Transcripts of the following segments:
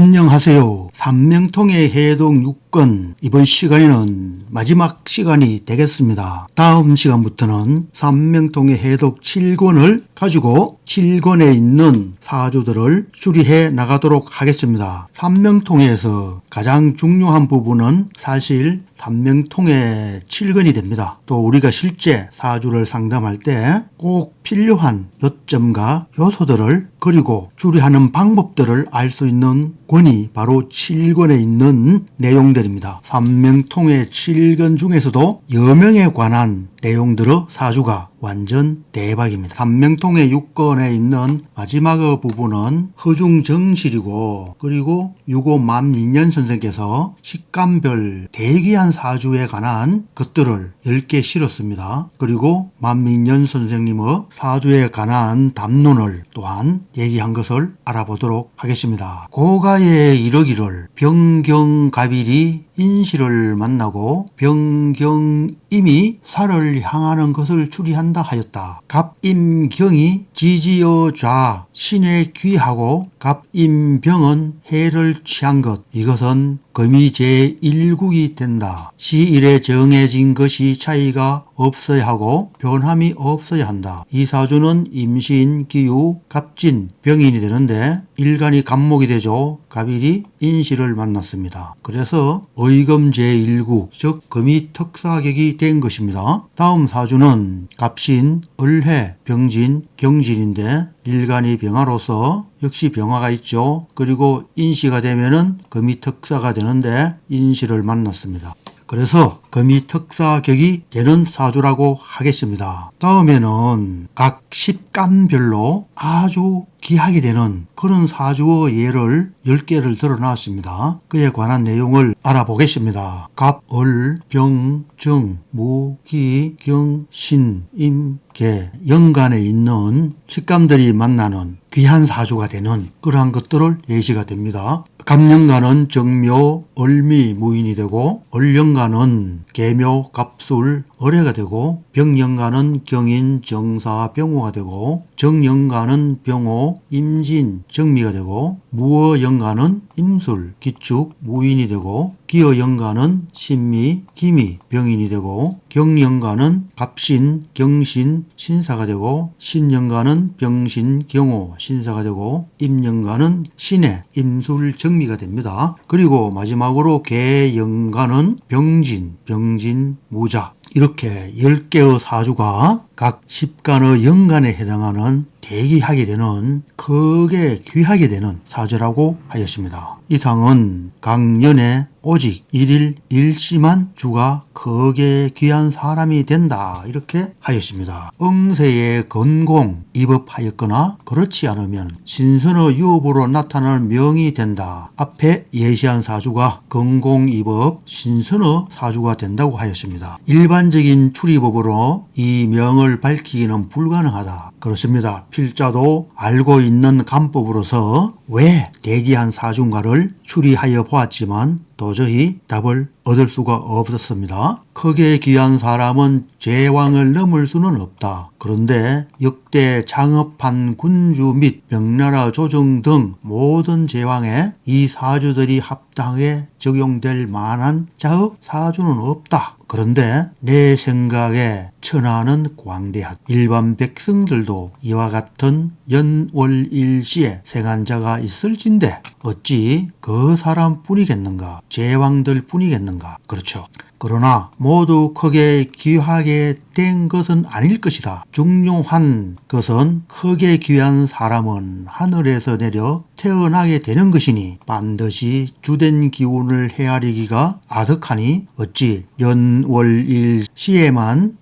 안녕하세요. 삼명통의 해독 6권 이번 시간에는 마지막 시간이 되겠습니다. 다음 시간부터는 삼명통의 해독 7권을 가지고 7권에 있는 사주들을 추리해 나가도록 하겠습니다. 삼명통에서 가장 중요한 부분은 사실 삼명통의 7권이 됩니다. 또 우리가 실제 사주를 상담할 때 꼭 필요한 요점과 요소들을 그리고 추리하는 방법들을 알 수 있는 권이 바로 7권에 있는 내용들입니다. 삼명통의 7권 중에서도 여명에 관한 내용들의 사주가 완전 대박입니다. 삼명통의 6권에 있는 마지막 부분은 허중정실이고 그리고 유고 만민년 선생께서 식감별 대귀한 사주에 관한 것들을 10개 실었습니다. 그리고 만민년 선생님의 사주에 관한 담론을 또한 얘기한 것을 알아보도록 하겠습니다. 고가에 이르기를 병경갑일이 인시를 만나고 병경임이 살을 향하는 것을 추리한다 하였다. 갑임경이 지지어 좌 신에 귀하고 갑임병은 해를 취한 것. 이것은 금이 제1국이 된다. 시일에 정해진 것이 차이가 없어야 하고 변함이 없어야 한다. 이 사주는 임신, 기유, 갑진, 병인이 되는데 일간이 갑목이 되죠. 갑일이 인시를 만났습니다. 그래서 의금 제1국, 즉 금이 특사격이 된 것입니다. 다음 사주는 갑신, 을해, 병진, 경진인데 일간이 병화로서 역시 병화가 있죠. 그리고 인시가 되면은 금이 특사가 되는데 인시를 만났습니다. 그래서 금이 특사격이 되는 사주라고 하겠습니다. 다음에는 각 십간별로 아주 귀하게 되는 그런 사주의 예를 10개를 드러놨습니다. 그에 관한 내용을 알아보겠습니다. 갑, 을, 병, 정, 무, 기, 경, 신, 임, 개, 연간에 있는 식감들이 만나는 귀한 사주가 되는 그러한 것들을 예시가 됩니다. 갑연간은 정묘, 을미, 무인이 되고 을연간은 계묘, 갑술, 을해가 되고 병연간은 경인, 정사, 병호가 되고 정연간은 병호, 임진, 정미가 되고 무어연간은 임술, 기축, 무인이 되고 기어연간은 신미, 기미, 병인이 되고 경연간은 갑신, 경신, 신사가 되고 신연간은 병신, 경호, 신사가 되고 임연간은 신해, 임술, 정미가 됩니다. 그리고 마지막으로 계연간은 병진, 병진, 무자 이렇게 10개의 사주가 각 10간의 연간에 해당하는 대기하게 되는 크게 귀하게 되는 사주라고 하였습니다. 이상은 각 년에 오직 일일 일시만 주가 크게 귀한 사람이 된다 이렇게 하였습니다. 응세의 건공 입업하였거나 그렇지 않으면 신선의 유업으로 나타나는 명이 된다. 앞에 예시한 사주가 건공 입업 신선의 사주가 된다고 하였습니다. 일반적인 추리법으로 이 명을 밝히기는 불가능하다. 그렇습니다. 필자도 알고 있는 간법으로서 왜 대기한 사주인가를 추리하여 보았지만 도저히 답을 얻을 수가 없었습니다. 크게 귀한 사람은 제왕을 넘을 수는 없다. 그런데 역대 장업한 군주 및 명나라 조정 등 모든 제왕에 이 사주들이 합당하게 적용될 만한 자의 사주는 없다. 그런데 내 생각에 천하는 광대하다. 일반 백성들도 이와 같은 연월일시에 생한 자가 있을진데 어찌 그 사람뿐이겠는가? 제왕들 뿐이겠는가? 그렇죠. 그러나 모두 크게 귀하게 된 것은 아닐 것이다. 중요한 것은 크게 귀한 사람은 하늘에서 내려 태어나게 되는 것이니 반드시 주된 기운을 헤아리기가 아득하니 어찌 연월일시에만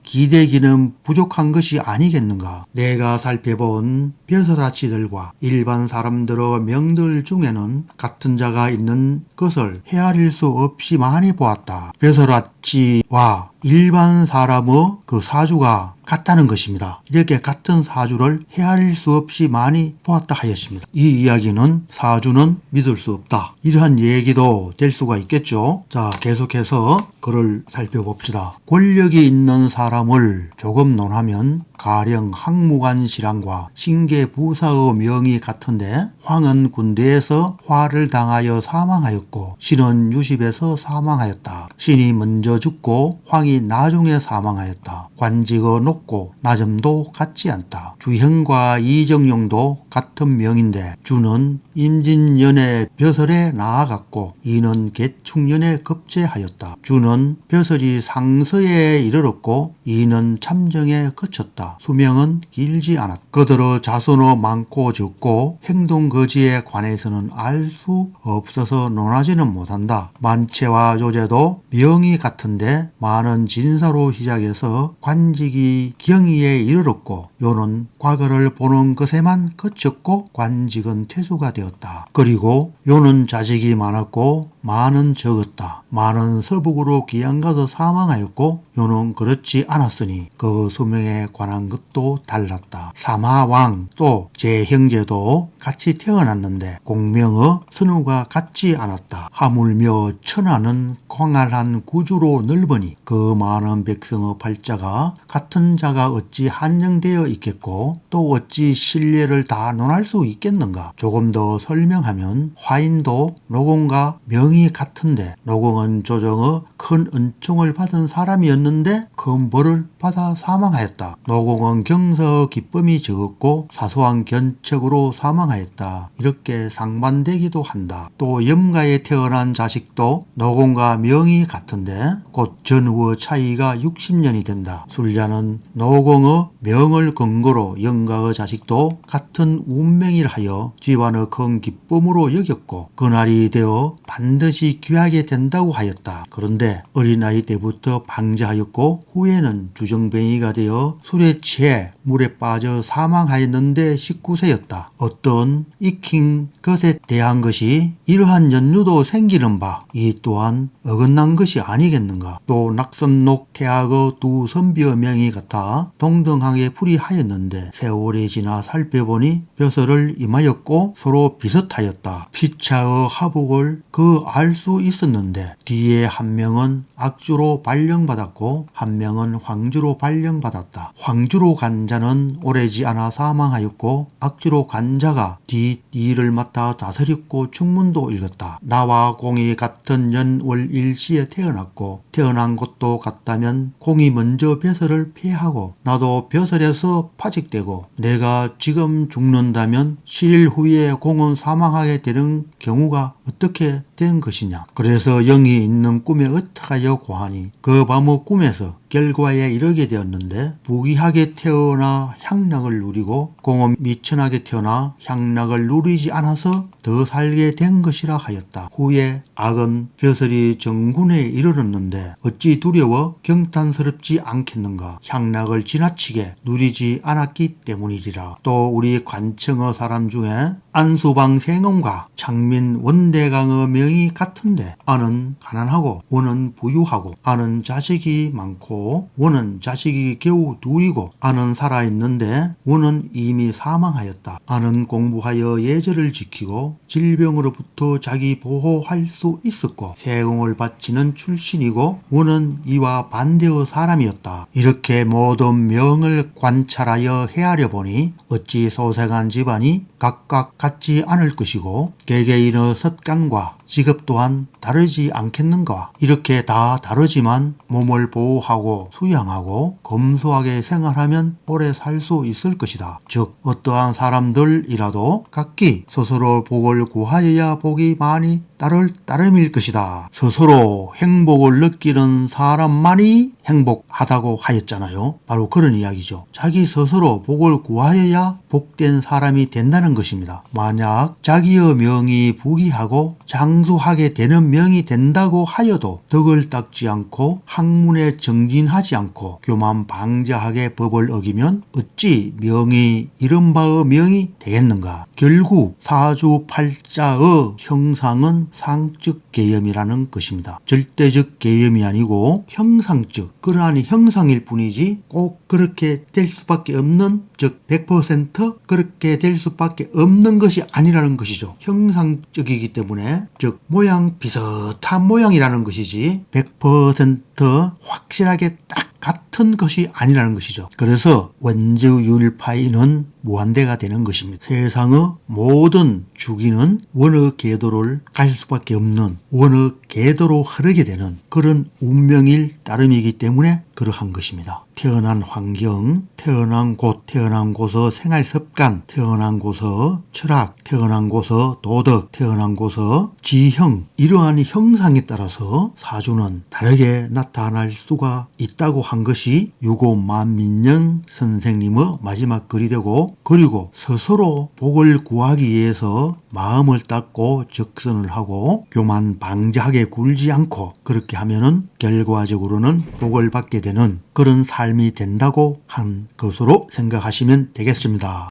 기대기는 부족한 것이 아니겠는가. 내가 살펴본 벼슬아치들과 일반 사람들의 명들 중에는 같은 자가 있는 것을 헤아릴 수 없이 많이 보았다. 벼슬아치와 일반 사람의 그 사주가 같다는 것입니다. 이렇게 같은 사주를 헤아릴 수 없이 많이 보았다 하였습니다. 이 이야기는 사주는 믿을 수 없다, 이러한 얘기도 될 수가 있겠죠. 자, 계속해서 글을 살펴봅시다. 권력이 있는 사람을 조금 논하면 가령 항무관 실황과 신계부사의 명이 같은데, 황은 군대에서 화를 당하여 사망하였고 신은 유십에서 사망하였다. 신이 먼저 죽고 황이 나중에 사망하였다. 관직의 높고 낮음도 같지 않다. 주형과 이정용도 같은 명인데 주는 임진년의 벼슬에 나아갔고 이는 개축년에 급제하였다. 주는 벼슬이 상서에 이르렀고 이는 참정에 그쳤다. 수명은 길지 않았다. 그들의 자손의 많고 적고 행동 거지에 관해서는 알 수 없어서 논하지는 못한다. 만체와 요제도 명이 같은데 많은 진사로 시작해서 관직이 경의에 이르렀고 요는 과거를 보는 것에만 그쳤고 관직은 퇴수가 되었다. 그리고 요는 자식이 많았고 많은 적었다. 많은 서북으로 귀양가서 사망하였고 요는 그렇지 않았으니 그 수명에 관한 것도 달랐다. 사마왕 또 제 형제도 같이 태어났는데 공명의 선우가 같지 않았다. 하물며 천하는 광활한 구주로 넓으니 그 많은 백성의 팔자가 같은 자가 어찌 한정되어 있겠고 또 어찌 신뢰를 다 논할 수 있겠는가. 조금 더 설명하면 화인도 노공과 명이 같은데 노공은 조정의 큰 은총을 받은 사람이었는데 큰 벌을 받아 사망하였다. 노공은 경서 기쁨이 적었고 사소한 견책으로 사망하였다. 이렇게 상반되기도 한다. 또 염가에 태어난 자식도 노공과 명이 같은데 곧 전후의 차이가 60년이 된다. 술자는 노공의 명을 근거로 염가의 자식도 같은 운명이라 하여 집안의 큰 기쁨으로 여겼고 그날이 되어 반드시 귀하게 된다고 하였다. 그런데 어린아이 때부터 방자하였고 후에는 주정뱅이가 되어 술에 취해 물에 빠져 사망하였는데 19세였다. 어떤 익힌 것에 대한 것이 이러한 연유도 생기는 바 이 또한 어긋난 것이 아니겠는가. 또 낙선록 태학의 두 선비의 명이 같아 동등하게 풀이하였는데 세월이 지나 살펴보니 벼슬을 임하였고 서로 비슷하였다. 피차의 하복을 알 수 있었는데 뒤에 한 명은 악주로 발령받았고 한 명은 황주로 발령받았다. 황주로 간 자는 오래지 않아 사망하였고 악주로 간 자가 뒤 일을 맡아 다스렸고 충문도 읽었다. 나와 공이 같은 연월 일시에 태어났고 태어난 곳도 같다면 공이 먼저 벼슬을 폐하고 나도 벼슬에서 파직되고 내가 지금 죽는다면 7일 후에 공은 사망하게 되는 경우가 어떻게 된 것이냐. 그래서 영이 있는 꿈에 어떡하여 고하니 그 밤의 꿈에서 결과에 이르게 되었는데 부귀하게 태어나 향락을 누리고 공은 미천하게 태어나 향락을 누리지 않아서 더 살게 된 것이라 하였다. 후에 악은 벼슬이 정군에 이르렀는데 어찌 두려워 경탄스럽지 않겠는가. 향락을 지나치게 누리지 않았기 때문이리라. 또 우리 관청의 사람 중에 안수방 생엄과 창민 원대강의 명이 같은데 안은 가난하고 원은 부유하고 안은 자식이 많고 원은 자식이 겨우 둘이고 안은 살아있는데 원은 이미 사망하였다. 안은 공부하여 예절을 지키고 질병으로부터 자기 보호할 수 있었고 세공을 바치는 출신이고 원은 이와 반대의 사람이었다. 이렇게 모든 명을 관찰하여 헤아려 보니 어찌 소생한 집안이 각각 같지 않을 것이고 개개인의 습관과 직업 또한 다르지 않겠는가. 이렇게 다 다르지만 몸을 보호하고 수양하고 검소하게 생활하면 오래 살 수 있을 것이다. 즉 어떠한 사람들이라도 각기 스스로 복을 구하여야 복이 많이 따를 따름일 것이다. 스스로 행복을 느끼는 사람만이 행복하다고 하였잖아요. 바로 그런 이야기죠. 자기 스스로 복을 구하여야 복된 사람이 된다는 것입니다. 만약 자기의 명이 부귀하고 장수하게 되는 명이 된다고 하여도 덕을 닦지 않고 학문에 정진하지 않고 교만 방자하게 법을 어기면 어찌 명이 이른바의 명이 되겠는가. 결국 사주팔자의 형상은 상적 개념이라는 것입니다. 절대적 개념이 아니고 형상적, 그러하니 형상일 뿐이지 꼭 그렇게 될 수밖에 없는, 즉 100% 그렇게 될 수밖에 없는 것이 아니라는 것이죠. 형상적이기 때문에, 즉 모양 비슷한 모양이라는 것이지 100% 확실하게 딱 같은 것이 아니라는 것이죠. 그래서 원주율 파이는 무한대가 되는 것입니다. 세상의 모든 주기는 원의 궤도를 갈 수밖에 없는, 원의 궤도로 흐르게 되는 그런 운명일 따름이기 때문에 그러한 것입니다. 태어난 환경, 태어난 곳, 태어난 곳의 생활 습관, 태어난 곳의 철학, 태어난 곳의 도덕, 태어난 곳의 지형, 이러한 형상에 따라서 사주는 다르게 나타날 수가 있다고 한 것이 유고 만민영 선생님의 마지막 글이 되고, 그리고 스스로 복을 구하기 위해서 마음을 닦고 적선을 하고 교만 방자하게 굴지 않고 그렇게 하면은 결과적으로는 복을 받게 되는 그런 삶이 된다고 한 것으로 생각하시면 되겠습니다.